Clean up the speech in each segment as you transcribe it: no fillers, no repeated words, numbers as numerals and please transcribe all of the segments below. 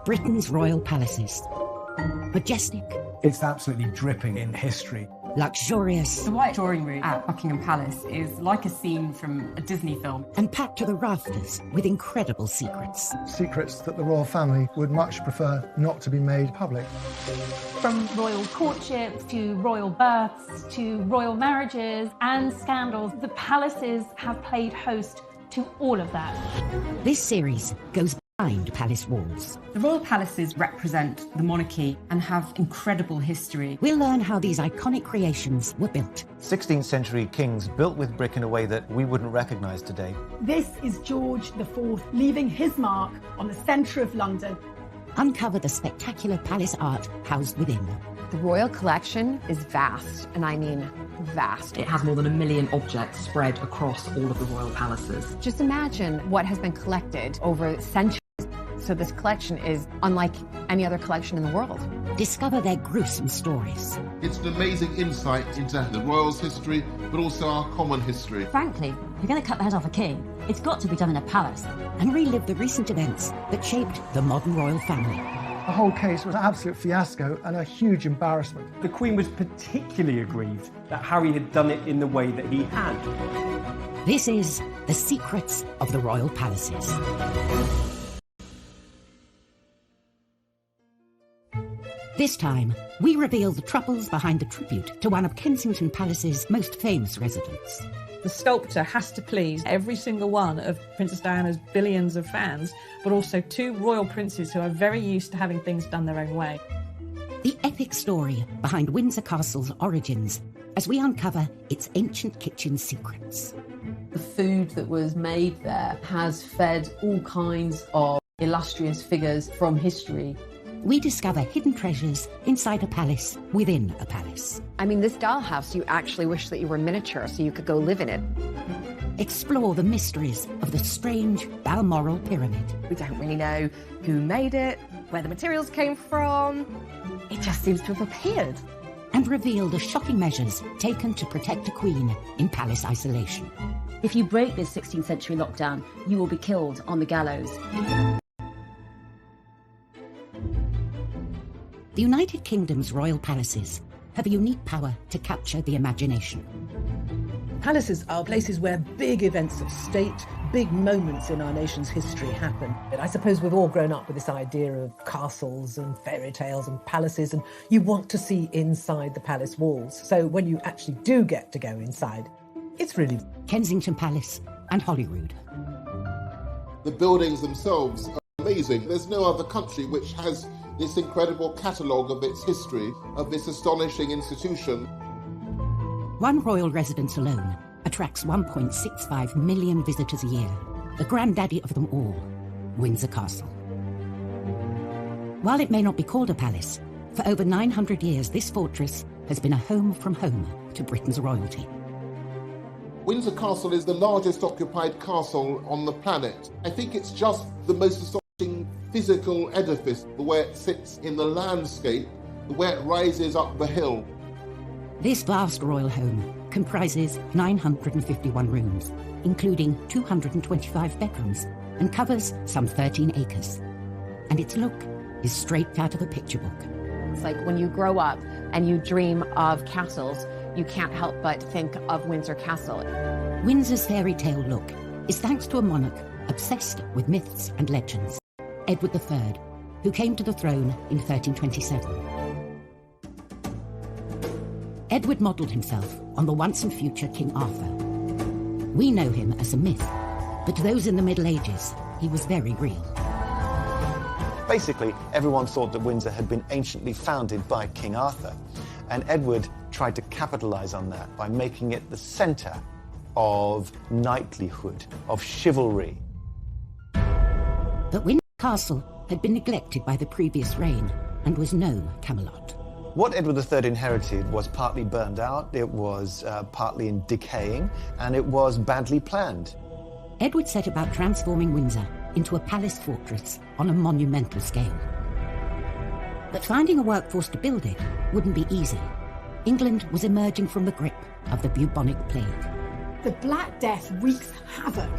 Britain's royal palaces. Majestic. It's absolutely dripping in history. Luxurious. The White Drawing Room at Buckingham Palace is like a scene from a Disney film. And packed to the rafters with incredible secrets. Secrets that the royal family would much prefer not to be made public. From royal courtships to royal births to royal marriages and scandals, the palaces have played host to all of that. This series goes behind palace walls. The royal palaces represent the monarchy and have incredible history. We'll learn how these iconic creations were built. 16th century kings built with brick in a way that we wouldn't recognise today. This is George IV leaving his mark on the centre of London. Uncover the spectacular palace art housed within. The royal collection is vast, and I mean vast. It has more than 1 million objects spread across all of the royal palaces. Just imagine what has been collected over centuries. So this collection is unlike any other collection in the world. Discover their gruesome stories. It's an amazing insight into the royals' history, but also our common history. Frankly, if you're going to cut the head off a king, it's got to be done in a palace. And relive the recent events that shaped the modern royal family. The whole case was an absolute fiasco and a huge embarrassment. The Queen was particularly aggrieved that Harry had done it in the way that he had. This is The Secrets of the Royal Palaces. This time, we reveal the troubles behind the tribute to one of Kensington Palace's most famous residents. The sculptor has to please every single one of Princess Diana's billions of fans, but also 2 royal princes who are very used to having things done their own way. The epic story behind Windsor Castle's origins as we uncover its ancient kitchen secrets. The food that was made there has fed all kinds of illustrious figures from history. We discover hidden treasures inside a palace within a palace. I mean, this dollhouse, you actually wish that you were miniature so you could go live in it. Explore the mysteries of the strange Balmoral Pyramid. We don't really know who made it, where the materials came from. It just seems to have appeared. And reveal the shocking measures taken to protect a queen in palace isolation. If you break this 16th century lockdown, you will be killed on the gallows. The United Kingdom's royal palaces have a unique power to capture the imagination. Palaces are places where big events of state, big moments in our nation's history happen. And I suppose we've all grown up with this idea of castles and fairy tales and palaces, and you want to see inside the palace walls. So when you actually do get to go inside, it's really Kensington Palace and Holyrood. The buildings themselves are amazing. There's no other country which has this incredible catalogue of its history, of this astonishing institution. One royal residence alone attracts 1.65 million visitors a year. The granddaddy of them all, Windsor Castle. While it may not be called a palace, for over 900 years this fortress has been a home from home to Britain's royalty. Windsor Castle is the largest occupied castle on the planet. I think it's just the most astonishing physical edifice, the way it sits in the landscape, the way it rises up the hill. This vast royal home comprises 951 rooms, including 225 bedrooms, and covers some 13 acres. And its look is straight out of a picture book. It's like when you grow up and you dream of castles, you can't help but think of Windsor Castle. Windsor's fairy tale look is thanks to a monarch obsessed with myths and legends, Edward III, who came to the throne in 1327. Edward modelled himself on the once and future King Arthur. We know him as a myth, but to those in the Middle Ages, he was very real. Basically, everyone thought that Windsor had been anciently founded by King Arthur, and Edward tried to capitalise on that by making it the centre of knightlyhood, of chivalry. But Windsor Castle had been neglected by the previous reign and was no Camelot. What Edward III inherited was partly burned out, it was partly in decaying, and it was badly planned. Edward set about transforming Windsor into a palace fortress on a monumental scale. But finding a workforce to build it wouldn't be easy. England was emerging from the grip of the bubonic plague. The Black Death wreaks havoc.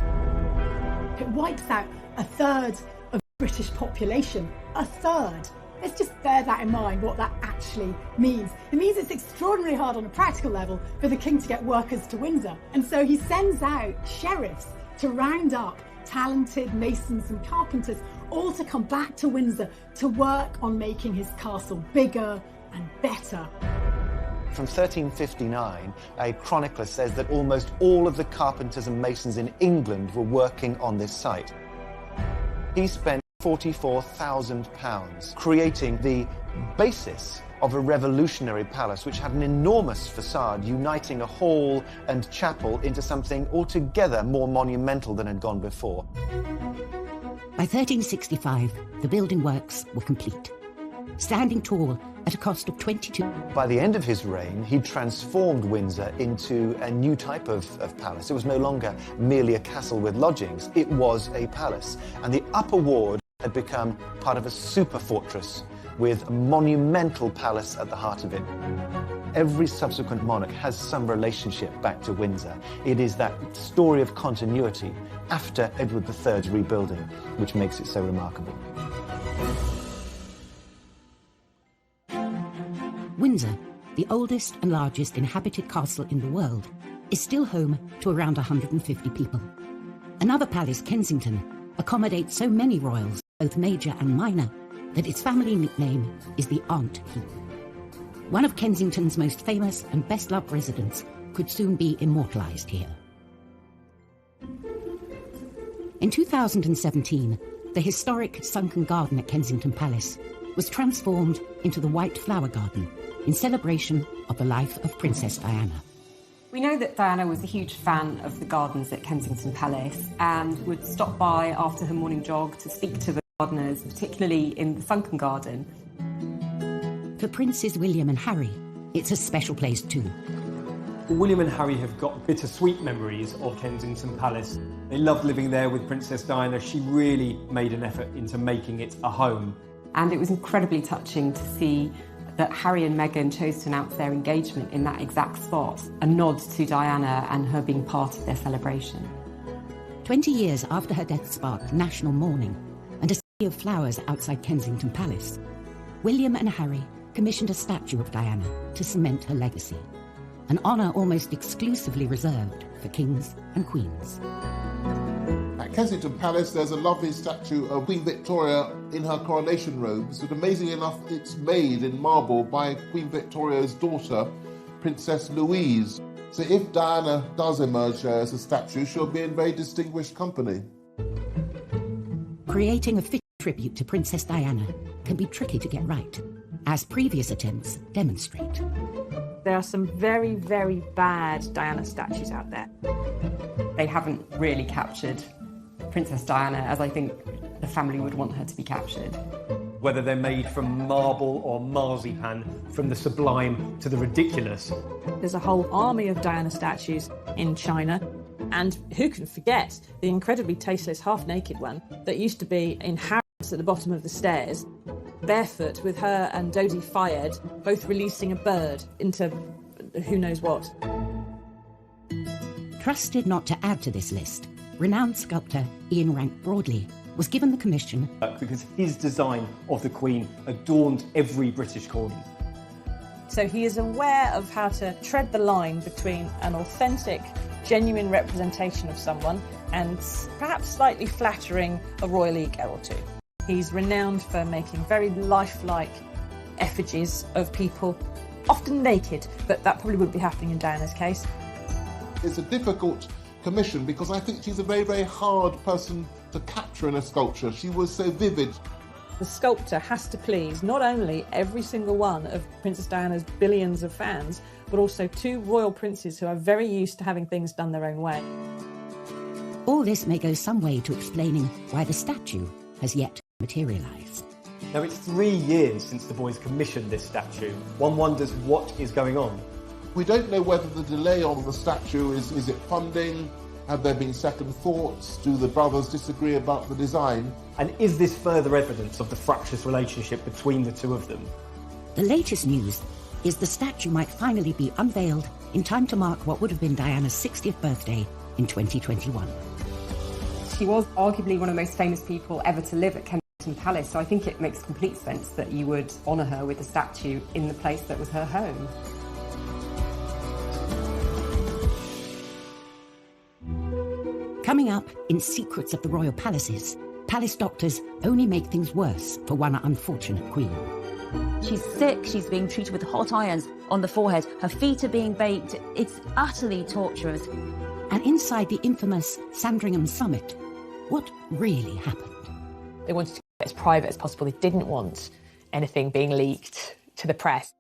It wipes out a third of British population, a third. Let's just bear that in mind, what that actually means. It means it's extraordinarily hard on a practical level for the king to get workers to Windsor. And so he sends out sheriffs to round up talented masons and carpenters, all to come back to Windsor to work on making his castle bigger and better. From 1359, a chronicler says that almost all of the carpenters and masons in England were working on this site. He spent £44,000 creating the basis of a revolutionary palace which had an enormous facade uniting a hall and chapel into something altogether more monumental than had gone before. By 1365, the building works were complete, standing tall at a cost of 22. By the end of his reign, he transformed Windsor into a new type of palace. It was no longer merely a castle with lodgings, it was a palace. And the upper ward had become part of a super fortress with a monumental palace at the heart of it. Every subsequent monarch has some relationship back to Windsor. It is that story of continuity after Edward III's rebuilding which makes it so remarkable. Windsor, the oldest and largest inhabited castle in the world, is still home to around 150 people. Another palace, Kensington, accommodates so many royals, both major and minor, that its family nickname is the Aunt Heap. One of Kensington's most famous and best-loved residents could soon be immortalised here. In 2017, the historic sunken garden at Kensington Palace was transformed into the White Flower Garden in celebration of the life of Princess Diana. We know that Diana was a huge fan of the gardens at Kensington Palace and would stop by after her morning jog to speak to the gardeners, particularly in the sunken garden. For Princes William and Harry, it's a special place too. William and Harry have got bittersweet memories of Kensington Palace. They loved living there with Princess Diana. She really made an effort into making it a home. And it was incredibly touching to see that Harry and Meghan chose to announce their engagement in that exact spot, a nod to Diana and her being part of their celebration. 20 years after her death sparked national mourning and a sea of flowers outside Kensington Palace, William and Harry commissioned a statue of Diana to cement her legacy, an honour almost exclusively reserved for kings and queens. At Kensington Palace, there's a lovely statue of Queen Victoria in her coronation robes, but amazingly enough, it's made in marble by Queen Victoria's daughter, Princess Louise. So if Diana does emerge there as a statue, she'll be in very distinguished company. Creating a fitting tribute to Princess Diana can be tricky to get right, as previous attempts demonstrate. There are some very, very bad Diana statues out there. They haven't really captured Princess Diana as I think the family would want her to be captured. Whether they're made from marble or marzipan, from the sublime to the ridiculous. There's a whole army of Diana statues in China, and who can forget the incredibly tasteless half-naked one that used to be in Harrods at the bottom of the stairs, barefoot with her and Dodie Fayed both releasing a bird into who knows what. Trusted not to add to this list, renowned sculptor Ian Rank-Broadley was given the commission because his design of the Queen adorned every British corner. So he is aware of how to tread the line between an authentic, genuine representation of someone and perhaps slightly flattering a royal ego or two. He's renowned for making very lifelike effigies of people, often naked, but that probably wouldn't be happening in Diana's case. It's a difficult commission because I think she's a very, very hard person to capture in a sculpture. She was so vivid. The sculptor has to please not only every single one of Princess Diana's billions of fans, but also two royal princes who are very used to having things done their own way. All this may go some way to explaining why the statue has yet to materialise. Now, it's 3 years since the boys commissioned this statue. One wonders what is going on. We don't know whether the delay on the statue is it funding? Have there been second thoughts? Do the brothers disagree about the design? And is this further evidence of the fractious relationship between the two of them? The latest news is the statue might finally be unveiled in time to mark what would have been Diana's 60th birthday in 2021. She was arguably one of the most famous people ever to live at Kensington Kensington Palace, so I think it makes complete sense that you would honour her with a statue in the place that was her home. Coming up in Secrets of the Royal Palaces, palace doctors only make things worse for one unfortunate queen. She's sick, she's being treated with hot irons on the forehead, her feet are being baked, it's utterly torturous. And inside the infamous Sandringham Summit, what really happened? They wanted to get as private as possible. They didn't want anything being leaked to the press.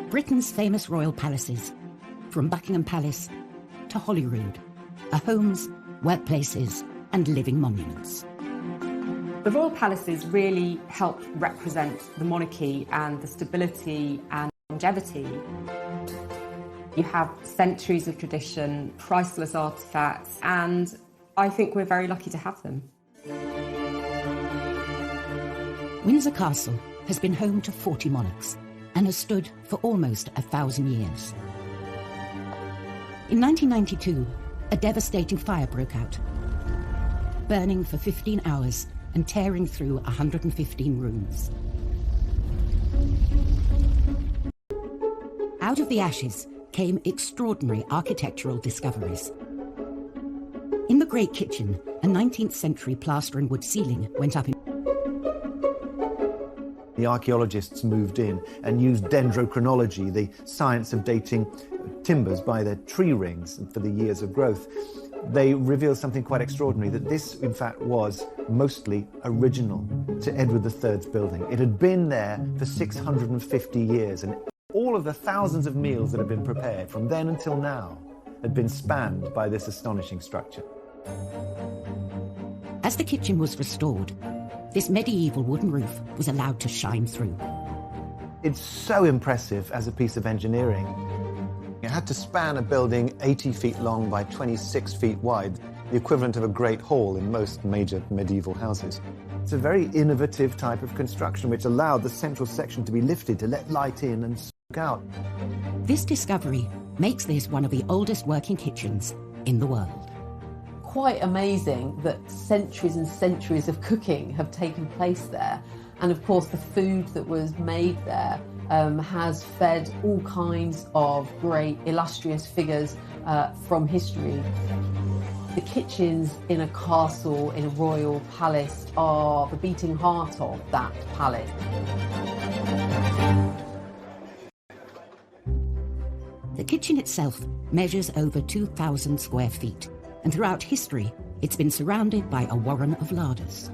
Britain's famous royal palaces, from Buckingham Palace to Holyrood, are homes, workplaces and living monuments. The royal palaces really help represent the monarchy and the stability and longevity. You have centuries of tradition, priceless artefacts, and I think we're very lucky to have them. Windsor Castle has been home to 40 monarchs and has stood for almost 1,000 years. In 1992, a devastating fire broke out, burning for 15 hours and tearing through 115 rooms. Out of the ashes came extraordinary architectural discoveries. In the Great Kitchen, a 19th century plaster and wood ceiling went up in. The archaeologists moved in and used dendrochronology, the science of dating timbers by their tree rings for the years of growth. They revealed something quite extraordinary, that this, in fact, was mostly original to Edward III's building. It had been there for 650 years, and all of the thousands of meals that had been prepared from then until now had been spanned by this astonishing structure. As the kitchen was restored, this medieval wooden roof was allowed to shine through. It's so impressive as a piece of engineering. It had to span a building 80 feet long by 26 feet wide, the equivalent of a great hall in most major medieval houses. It's a very innovative type of construction which allowed the central section to be lifted to let light in and soak out. This discovery makes this one of the oldest working kitchens in the world. Quite amazing that centuries and centuries of cooking have taken place there. And of course, the food that was made there has fed all kinds of great illustrious figures from history. The kitchens in a castle, in a royal palace, are the beating heart of that palace. The kitchen itself measures over 2,000 square feet, and throughout history, it's been surrounded by a warren of larders.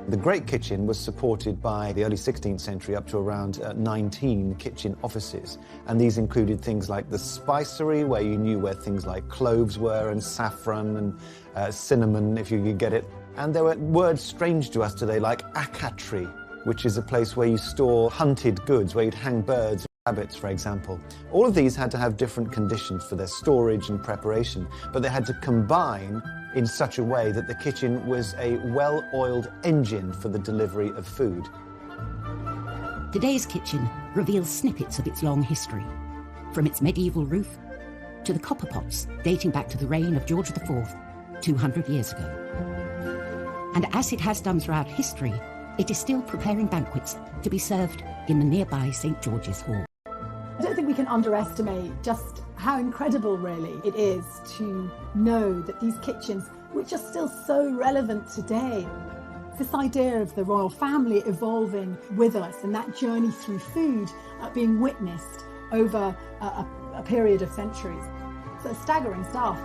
The Great Kitchen was supported by the early 16th century up to around 19 kitchen offices. And these included things like the spicery, where you knew where things like cloves were, and saffron and cinnamon, if you could get it. And there were words strange to us today, like acatree, which is a place where you store hunted goods, where you'd hang birds, rabbits, for example. All of these had to have different conditions for their storage and preparation, but they had to combine in such a way that the kitchen was a well-oiled engine for the delivery of food. Today's kitchen reveals snippets of its long history, from its medieval roof to the copper pots dating back to the reign of George IV 200 years ago. And as it has done throughout history, it is still preparing banquets to be served in the nearby St. George's Hall. I don't think we can underestimate just how incredible, really, it is to know that these kitchens, which are still so relevant today, this idea of the royal family evolving with us and that journey through food being witnessed over a period of centuries. So staggering stuff.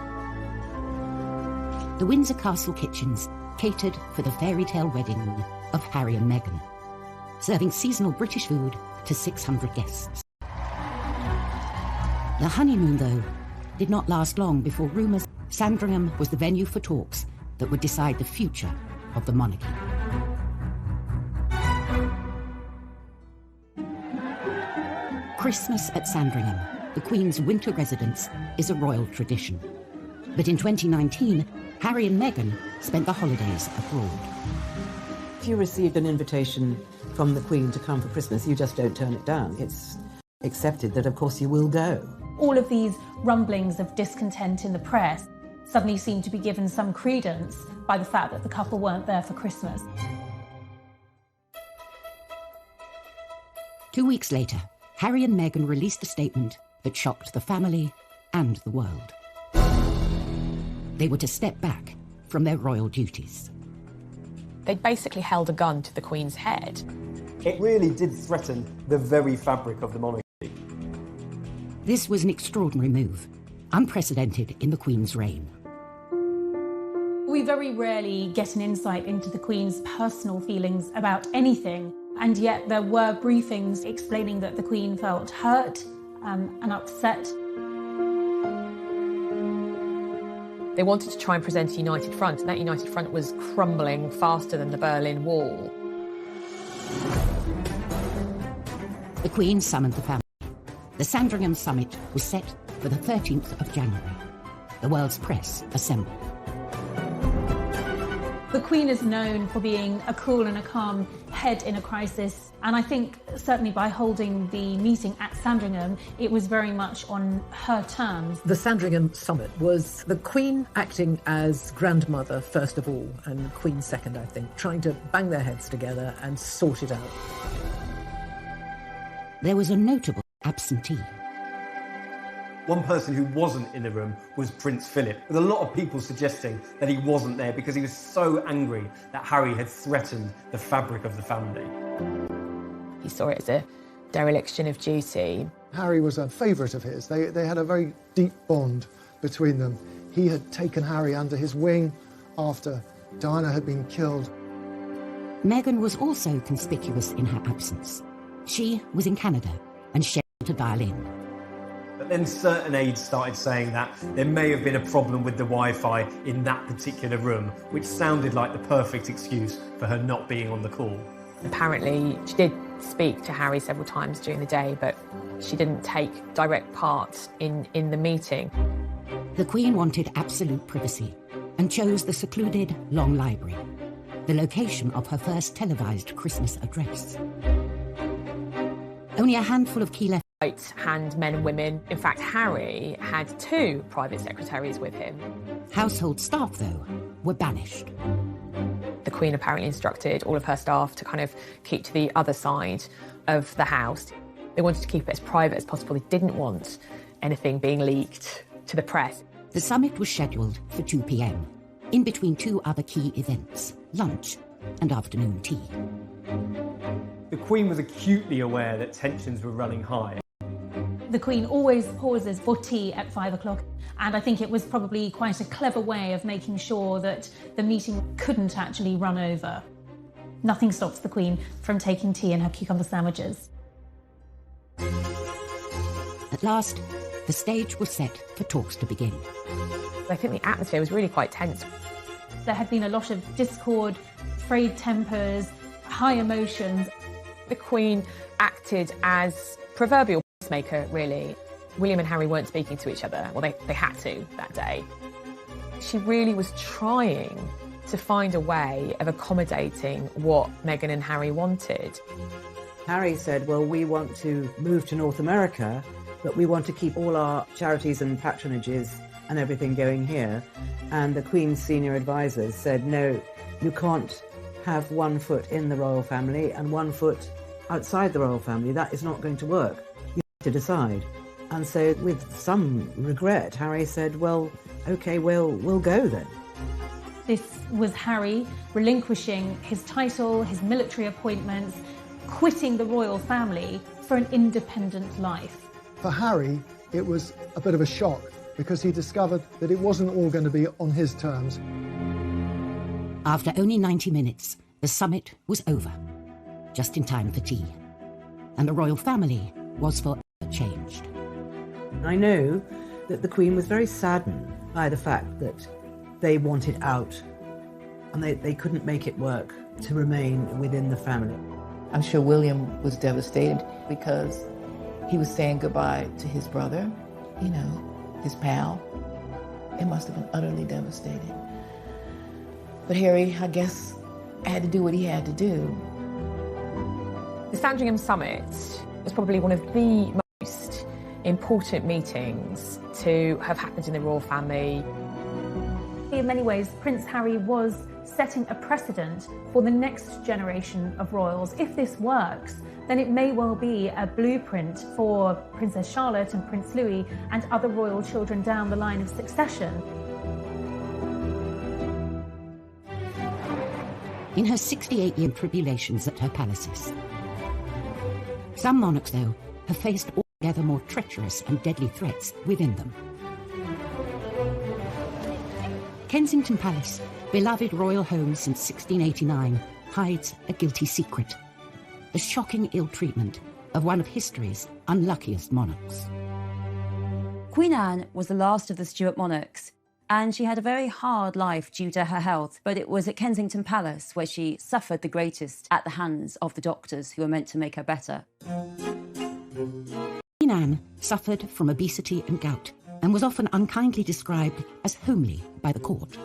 The Windsor Castle kitchens catered for the fairy tale wedding of Harry and Meghan, serving seasonal British food to 600 guests. The honeymoon, though, did not last long before rumours Sandringham was the venue for talks that would decide the future of the monarchy. Christmas at Sandringham, the Queen's winter residence, is a royal tradition. But in 2019, Harry and Meghan spent the holidays abroad. If you received an invitation from the Queen to come for Christmas, you just don't turn it down. It's accepted that, of course, you will go. All of these rumblings of discontent in the press suddenly seem to be given some credence by the fact that the couple weren't there for Christmas. 2 weeks later, Harry and Meghan released a statement that shocked the family and the world. They were to step back from their royal duties. They basically held a gun to the Queen's head. It really did threaten the very fabric of the monarchy. This was an extraordinary move, unprecedented in the Queen's reign. We very rarely get an insight into the Queen's personal feelings about anything, and yet there were briefings explaining that the Queen felt hurt and upset. They wanted to try and present a united front, and that united front was crumbling faster than the Berlin Wall. The Queen summoned the family. The Sandringham summit was set for the 13th of January. The world's press assembled. The Queen is known for being a cool and a calm head in a crisis, and I think certainly by holding the meeting at Sandringham, it was very much on her terms. The Sandringham summit was the Queen acting as grandmother first of all, and Queen second, I think, trying to bang their heads together and sort it out. There was a notable absentee. One person who wasn't in the room was Prince Philip, with a lot of people suggesting that he wasn't there because he was so angry that Harry had threatened the fabric of the family. He saw it as a dereliction of duty. Harry was a favourite of his. They had a very deep bond between them. He had taken Harry under his wing after Diana had been killed. Meghan was also conspicuous in her absence. She was in Canada and scheduled to dial in. But then certain aides started saying that there may have been a problem with the Wi-Fi in that particular room, which sounded like the perfect excuse for her not being on the call. Apparently, she did speak to Harry several times during the day, but she didn't take direct part in the meeting. The Queen wanted absolute privacy and chose the secluded Long Library, the location of her first televised Christmas address. Only a handful of key right-hand men and women. In fact, Harry had 2 private secretaries with him. Household staff, though, were banished. The Queen apparently instructed all of her staff to kind of keep to the other side of the house. They wanted to keep it as private as possible. They didn't want anything being leaked to the press. The summit was scheduled for 2 p.m, in between 2 other key events, lunch and afternoon tea. The Queen was acutely aware that tensions were running high. The Queen always pauses for tea at 5 o'clock, and I think it was probably quite a clever way of making sure that the meeting couldn't actually run over. Nothing stops the Queen from taking tea and her cucumber sandwiches. At last, the stage was set for talks to begin. I think the atmosphere was really quite tense. There had been a lot of discord, frayed tempers, high emotions. The Queen acted as proverbial peacemaker, really. William and Harry weren't speaking to each other. Well, they had to that day. She really was trying to find a way of accommodating what Meghan and Harry wanted. Harry said, well, we want to move to North America, but we want to keep all our charities and patronages and everything going here. And the Queen's senior advisors said, no, you can't have one foot in the royal family and one foot outside the royal family. That is not going to work. You have to decide. And so with some regret, Harry said, well, okay, we'll go then. This was Harry relinquishing his title, his military appointments, quitting the royal family for an independent life. For Harry, it was a bit of a shock because he discovered that it wasn't all going to be on his terms. After only 90 minutes, the summit was over, just in time for tea. And the royal family was forever changed. I know that the Queen was very saddened by the fact that they wanted out and they couldn't make it work to remain within the family. I'm sure William was devastated because he was saying goodbye to his brother, you know, his pal. It must have been utterly devastating. But Harry, I guess, had to do what he had to do. The Sandringham Summit was probably one of the most important meetings to have happened in the royal family. In many ways, Prince Harry was setting a precedent for the next generation of royals. If this works, then it may well be a blueprint for Princess Charlotte and Prince Louis and other royal children down the line of succession. In her 68-year tribulations at her palaces, some monarchs, though, have faced altogether more treacherous and deadly threats within them. Kensington Palace, beloved royal home since 1689, hides a guilty secret: the shocking ill-treatment of one of history's unluckiest monarchs. Queen Anne was the last of the Stuart monarchs, and she had a very hard life due to her health, but it was at Kensington Palace where she suffered the greatest at the hands of the doctors who were meant to make her better. Queen Anne suffered from obesity and gout, and was often unkindly described as homely by the court.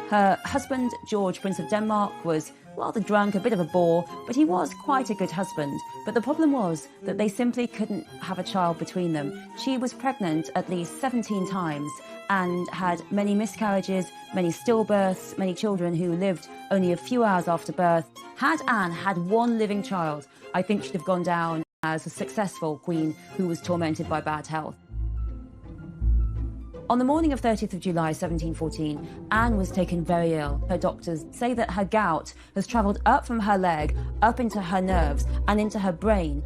Her husband, George, Prince of Denmark, was rather drunk, a bit of a bore, but he was quite a good husband. But the problem was that they simply couldn't have a child between them. She was pregnant at least 17 times and had many miscarriages, many stillbirths, many children who lived only a few hours after birth. Had Anne had one living child, I think she'd have gone down as a successful queen who was tormented by bad health. On the morning of 30th of July 1714, Anne was taken very ill. Her doctors say that her gout has travelled up from her leg, up into her nerves and into her brain.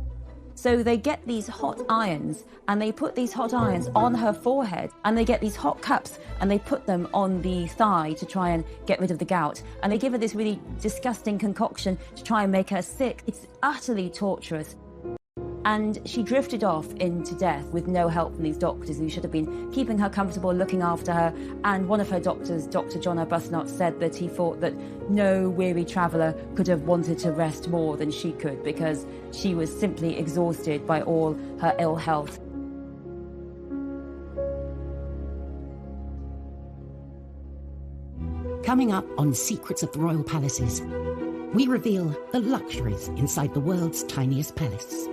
So they get these hot irons and they put these hot irons on her forehead, and they get these hot cups and they put them on the thigh to try and get rid of the gout. And they give her this really disgusting concoction to try and make her sick. It's utterly torturous. And she drifted off into death with no help from these doctors who should have been keeping her comfortable, looking after her. And one of her doctors, Dr. John Arbuthnot, said that he thought that no weary traveller could have wanted to rest more than she could, because she was simply exhausted by all her ill health. Coming up on Secrets of the Royal Palaces, we reveal the luxuries inside the world's tiniest palace.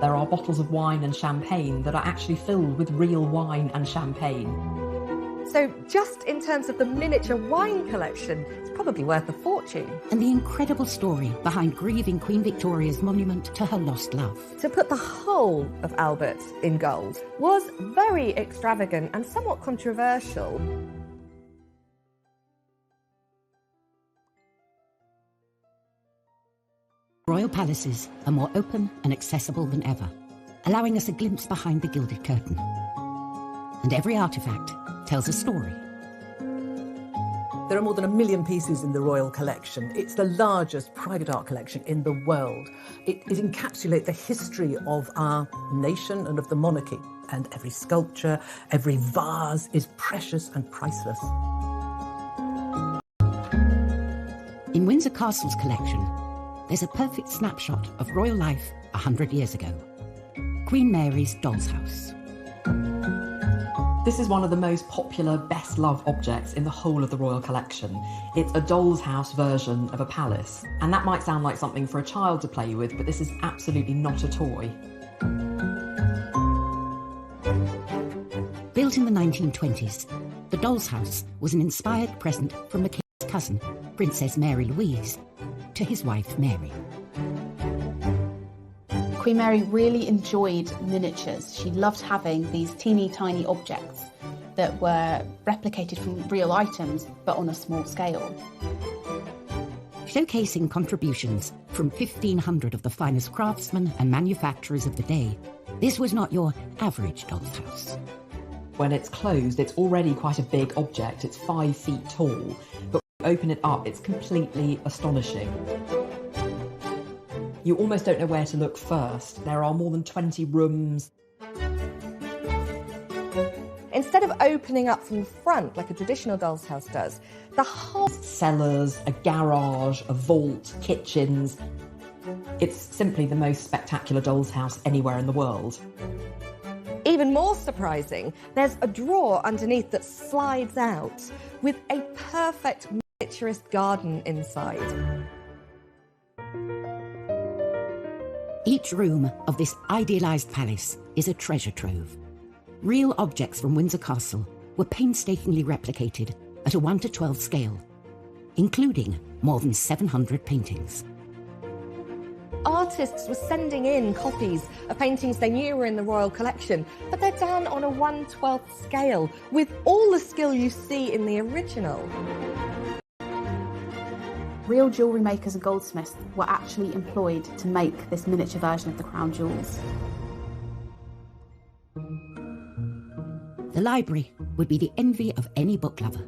There are bottles of wine and champagne that are actually filled with real wine and champagne. So just in terms of the miniature wine collection, it's probably worth a fortune. And the incredible story behind grieving Queen Victoria's monument to her lost love. To put the whole of Albert in gold was very extravagant and somewhat controversial. Royal palaces are more open and accessible than ever, allowing us a glimpse behind the gilded curtain. And every artifact tells a story. There are more than 1 million pieces in the Royal Collection. It's the largest private art collection in the world. It encapsulates the history of our nation and of the monarchy. And every sculpture, every vase is precious and priceless. In Windsor Castle's collection, there's a perfect snapshot of royal life 100 years ago. Queen Mary's doll's house. This is one of the most popular, best-loved objects in the whole of the Royal Collection. It's a doll's house version of a palace. And that might sound like something for a child to play with, but this is absolutely not a toy. Built in the 1920s, the doll's house was an inspired present from the king's cousin, Princess Mary Louise, to his wife Mary. Queen Mary really enjoyed miniatures. She loved having these teeny tiny objects that were replicated from real items, but on a small scale. Showcasing contributions from 1,500 of the finest craftsmen and manufacturers of the day, this was not your average doll's house. When it's closed, it's already quite a big object. It's 5 feet tall, but when you open it up, it's completely astonishing. You almost don't know where to look first. There are more than 20 rooms. Instead of opening up from the front like a traditional doll's house does, the whole cellars, a garage, a vault, kitchens. It's simply the most spectacular doll's house anywhere in the world. Even more surprising, there's a drawer underneath that slides out with a perfect miniaturist garden inside. Each room of this idealised palace is a treasure trove. Real objects from Windsor Castle were painstakingly replicated at a 1:12 scale, including more than 700 paintings. Artists were sending in copies of paintings they knew were in the royal collection, but they're done on a 1/12 scale with all the skill you see in the original. Real jewellery makers and goldsmiths were actually employed to make this miniature version of the crown jewels. The library would be the envy of any book lover.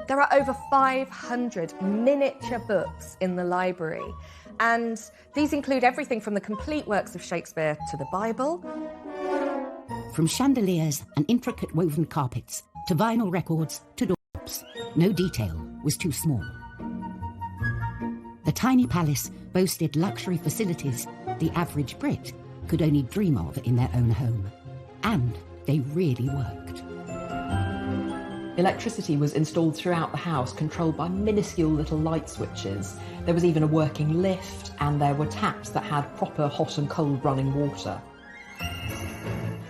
There are over 500 miniature books in the library, and these include everything from the complete works of Shakespeare to the Bible. From chandeliers and intricate woven carpets to vinyl records to doorknobs, no detail was too small. The tiny palace boasted luxury facilities the average Brit could only dream of in their own home, and they really worked. Electricity was installed throughout the house, controlled by minuscule little light switches. There was even a working lift, and there were taps that had proper hot and cold running water.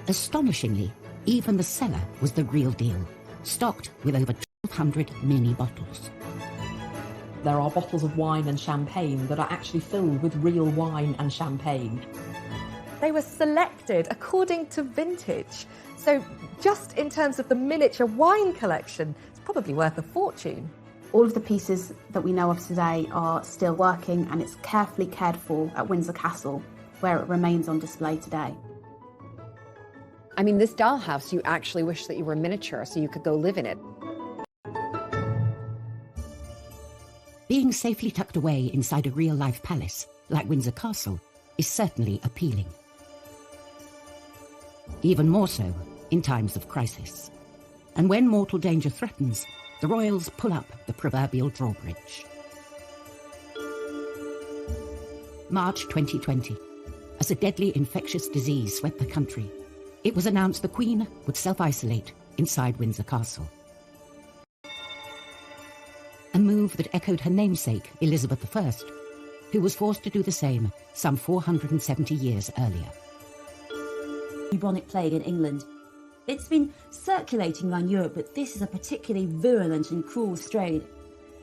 Astonishingly, even the cellar was the real deal, stocked with over 1,200 mini bottles. There are bottles of wine and champagne that are actually filled with real wine and champagne. They were selected according to vintage. So just in terms of the miniature wine collection, it's probably worth a fortune. All of the pieces that we know of today are still working, and it's carefully cared for at Windsor Castle, where it remains on display today. I mean, this dollhouse, you actually wish that you were miniature so you could go live in it. Being safely tucked away inside a real-life palace, like Windsor Castle, is certainly appealing. Even more so in times of crisis. And when mortal danger threatens, the royals pull up the proverbial drawbridge. March 2020. As a deadly infectious disease swept the country, it was announced the Queen would self-isolate inside Windsor Castle. A move that echoed her namesake, Elizabeth I, who was forced to do the same some 470 years earlier. Bubonic plague in England. It's been circulating around Europe, but this is a particularly virulent and cruel strain.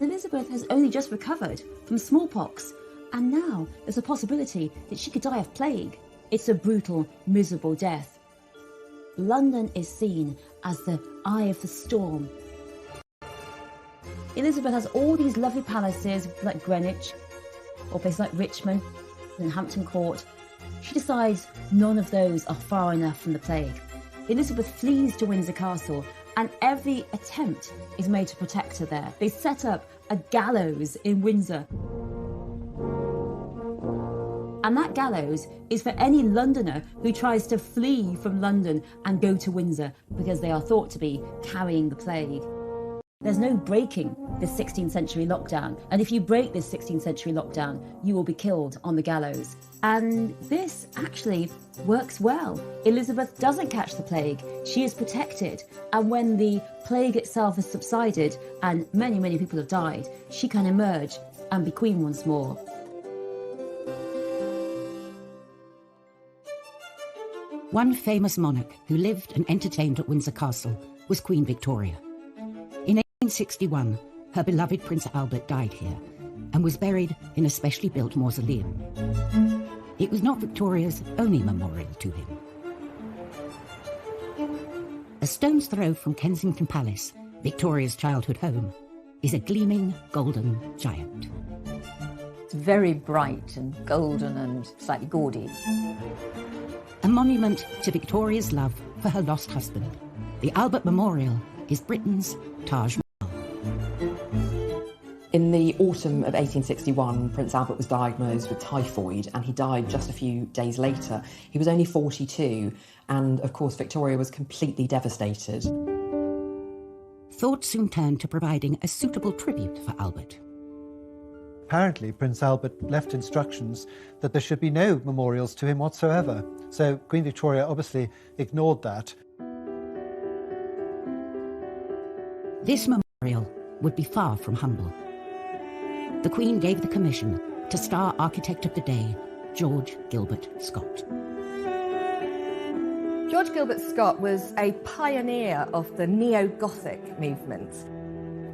Elizabeth has only just recovered from smallpox, and now there's a possibility that she could die of plague. It's a brutal, miserable death. London is seen as the eye of the storm. Elizabeth has all these lovely palaces like Greenwich, or places like Richmond and Hampton Court. She decides none of those are far enough from the plague. Elizabeth flees to Windsor Castle, and every attempt is made to protect her there. They set up a gallows in Windsor. And that gallows is for any Londoner who tries to flee from London and go to Windsor, because they are thought to be carrying the plague. There's no breaking this 16th century lockdown, and if you break this 16th century lockdown, you will be killed on the gallows. And this actually works well. Elizabeth doesn't catch the plague, she is protected, and when the plague itself has subsided and many, many people have died, she can emerge and be queen once more. One famous monarch who lived and entertained at Windsor Castle was Queen Victoria. In 1861, her beloved Prince Albert died here and was buried in a specially built mausoleum. It was not Victoria's only memorial to him. A stone's throw from Kensington Palace, Victoria's childhood home, is a gleaming golden giant. It's very bright and golden and slightly gaudy. A monument to Victoria's love for her lost husband. The Albert Memorial is Britain's Taj Mahal. In the autumn of 1861, Prince Albert was diagnosed with typhoid, and he died just a few days later. He was only 42, and of course Victoria was completely devastated. Thought soon turned to providing a suitable tribute for Albert. Apparently, Prince Albert left instructions that there should be no memorials to him whatsoever. So Queen Victoria obviously ignored that. This memorial would be far from humble. The Queen gave the commission to star architect of the day, George Gilbert Scott. George Gilbert Scott was a pioneer of the neo-Gothic movement.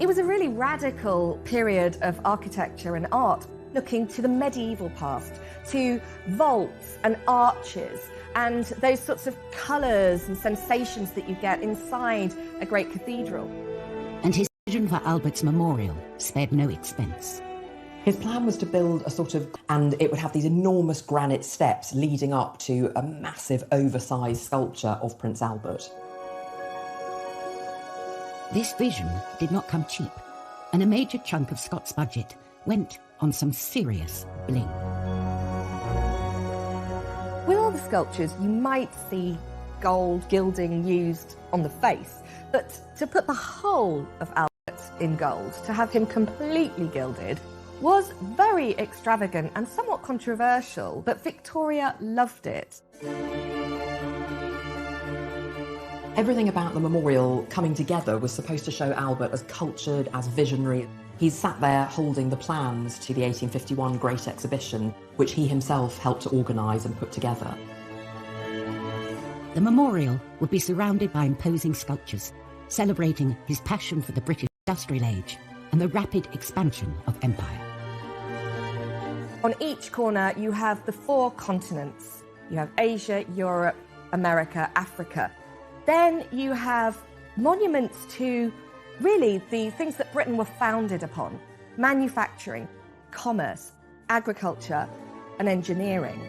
It was a really radical period of architecture and art, looking to the medieval past, to vaults and arches and those sorts of colours and sensations that you get inside a great cathedral. And his vision for Albert's memorial spared no expense. His plan was to build a sort of, and it would have these enormous granite steps leading up to a massive oversized sculpture of Prince Albert. This vision did not come cheap, and a major chunk of Scott's budget went on some serious bling. With all the sculptures, you might see gold gilding used on the face, but to put the whole of Albert in gold, to have him completely gilded, was very extravagant and somewhat controversial, but Victoria loved it. Everything about the memorial coming together was supposed to show Albert as cultured, as visionary. He's sat there holding the plans to the 1851 Great Exhibition, which he himself helped to organise and put together. The memorial would be surrounded by imposing sculptures, celebrating his passion for the British industrial age and the rapid expansion of empire. On each corner, you have the 4 continents. You have Asia, Europe, America, Africa. Then you have monuments to really the things that Britain were founded upon: manufacturing, commerce, agriculture, and engineering.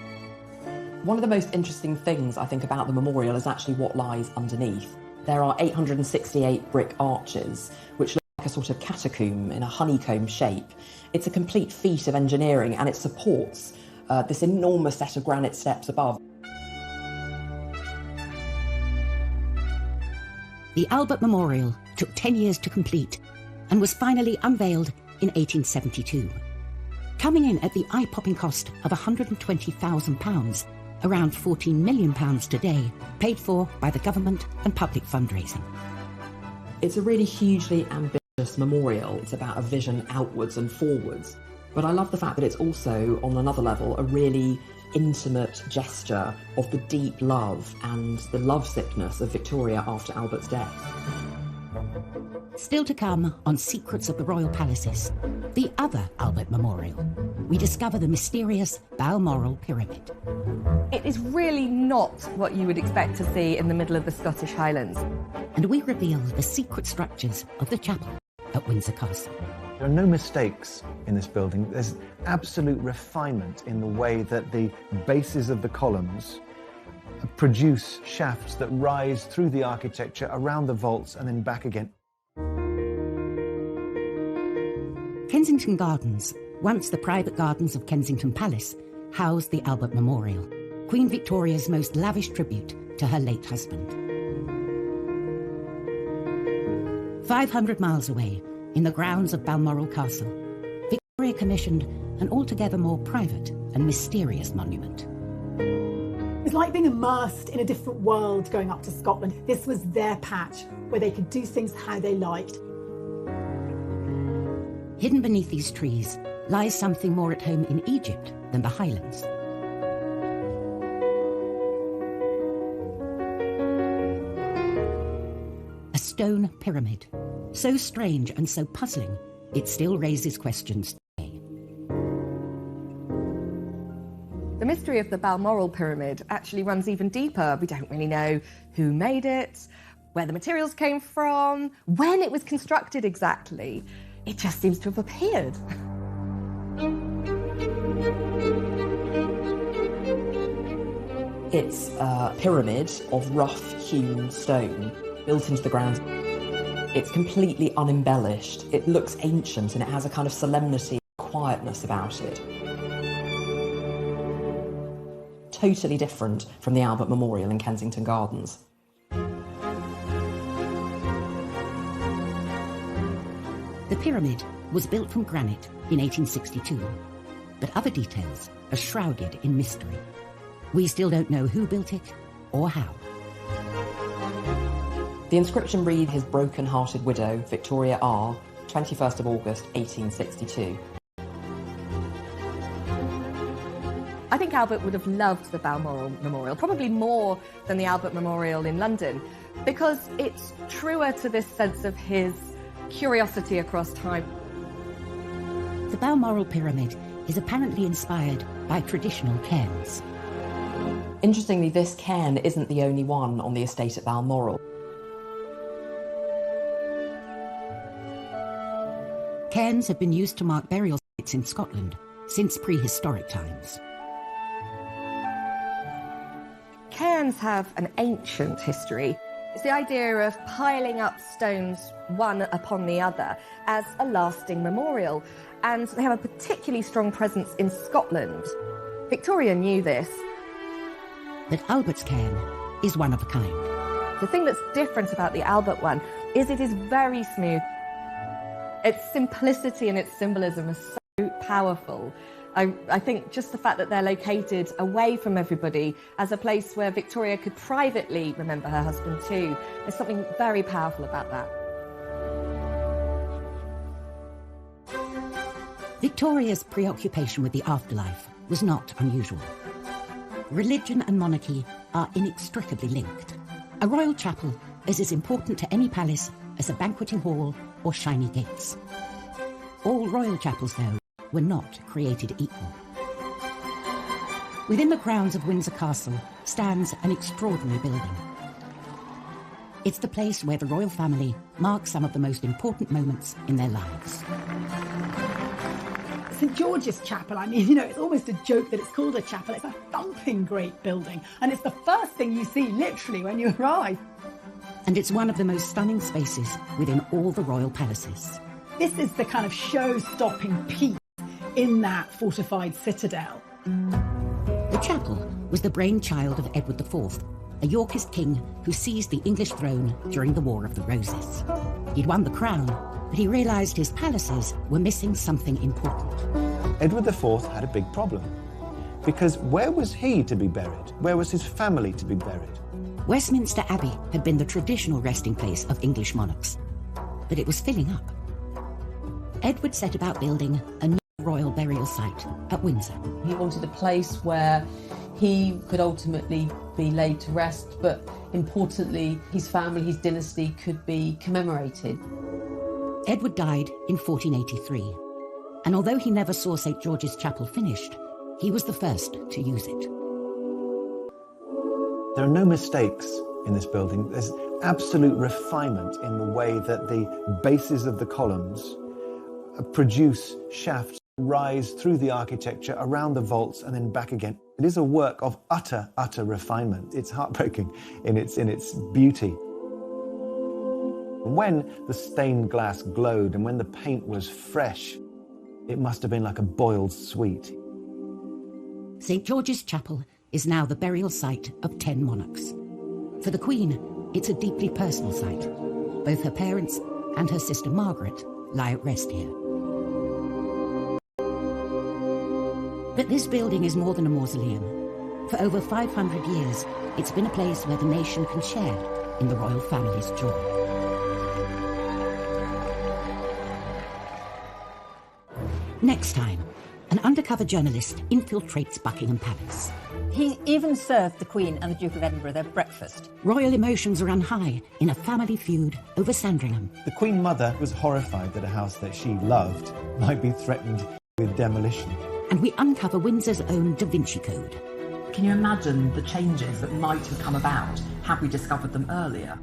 One of the most interesting things, I think, about the memorial is actually what lies underneath. There are 868 brick arches, which look like a sort of catacomb in a honeycomb shape. It's a complete feat of engineering, and it supports this enormous set of granite steps above. The Albert Memorial took 10 years to complete and was finally unveiled in 1872. Coming in at the eye-popping cost of £120,000, around £14 million today, paid for by the government and public fundraising. It's a really hugely ambitious memorial. It's about a vision outwards and forwards. But I love the fact that it's also, on another level, a really intimate gesture of the deep love and the lovesickness of Victoria after Albert's death. Still to come on Secrets of the Royal Palaces, the other Albert Memorial, we discover the mysterious Balmoral Pyramid. It is really not what you would expect to see in the middle of the Scottish Highlands. And we reveal the secret structures of the chapel at Windsor Castle. There are no mistakes in this building. There's absolute refinement in the way that the bases of the columns produce shafts that rise through the architecture, around the vaults, and then back again. Kensington Gardens, once the private gardens of Kensington Palace, house the Albert Memorial, Queen Victoria's most lavish tribute to her late husband. 500 miles away, in the grounds of Balmoral Castle, Victoria commissioned an altogether more private and mysterious monument. It's like being immersed in a different world going up to Scotland. This was their patch where they could do things how they liked. Hidden beneath these trees lies something more at home in Egypt than the Highlands. A stone pyramid, so strange and so puzzling, it still raises questions today. The mystery of the Balmoral Pyramid actually runs even deeper. We don't really know who made it, where the materials came from, when it was constructed exactly. It just seems to have appeared. It's a pyramid of rough-hewn stone built into the ground. It's completely unembellished. It looks ancient and it has a kind of solemnity, quietness about it. Totally different from the Albert Memorial in Kensington Gardens. The pyramid was built from granite in 1862, but other details are shrouded in mystery. We still don't know who built it or how. The inscription reads, "His broken-hearted widow, Victoria R., 21st of August, 1862. I think Albert would have loved the Balmoral Memorial, probably more than the Albert Memorial in London, because it's truer to this sense of his curiosity across time. The Balmoral Pyramid is apparently inspired by traditional cairns. Interestingly, this cairn isn't the only one on the estate at Balmoral. Cairns have been used to mark burial sites in Scotland since prehistoric times. Cairns have an ancient history. It's the idea of piling up stones one upon the other as a lasting memorial, and they have a particularly strong presence in Scotland. Victoria knew this. But Albert's cairn is one of a kind. The thing that's different about the Albert one is it is very smooth. Its simplicity and its symbolism is so powerful. I think just the fact that they're located away from everybody as a place where Victoria could privately remember her husband too, there's something very powerful about that. Victoria's preoccupation with the afterlife was not unusual. Religion and monarchy are inextricably linked. A royal chapel is as important to any palace as a banqueting hall or shiny gates. All royal chapels, though, were not created equal. Within the grounds of Windsor Castle stands an extraordinary building. It's the place where the royal family mark some of the most important moments in their lives. St George's Chapel, I mean, it's almost a joke that it's called a chapel. It's a thumping great building, and it's the first thing you see, literally, when you arrive. And it's one of the most stunning spaces within all the royal palaces. This is the kind of show-stopping piece in that fortified citadel. The chapel was the brainchild of Edward IV, a Yorkist king who seized the English throne during the War of the Roses. He'd won the crown, but he realised his palaces were missing something important. Edward IV had a big problem, because where was he to be buried? Where was his family to be buried? Westminster Abbey had been the traditional resting place of English monarchs, but it was filling up. Edward set about building a new royal burial site at Windsor. He wanted a place where he could ultimately be laid to rest, but importantly, his family, his dynasty could be commemorated. Edward died in 1483, and although he never saw St George's Chapel finished, he was the first to use it. There are no mistakes in this building. There's absolute refinement in the way that the bases of the columns produce shafts, rise through the architecture, around the vaults, and then back again. It is a work of utter refinement. It's heartbreaking in its beauty. When the stained glass glowed and when the paint was fresh, it must have been like a boiled sweet. St George's Chapel is now the burial site of 10 monarchs. For the Queen, it's a deeply personal site. Both her parents and her sister Margaret lie at rest here. But this building is more than a mausoleum. For over 500 years, it's been a place where the nation can share in the royal family's joy. Next time, an undercover journalist infiltrates Buckingham Palace. He even served the Queen and the Duke of Edinburgh their breakfast. Royal emotions run high in a family feud over Sandringham. The Queen Mother was horrified that a house that she loved might be threatened with demolition. And we uncover Windsor's own Da Vinci Code. Can you imagine the changes that might have come about had we discovered them earlier?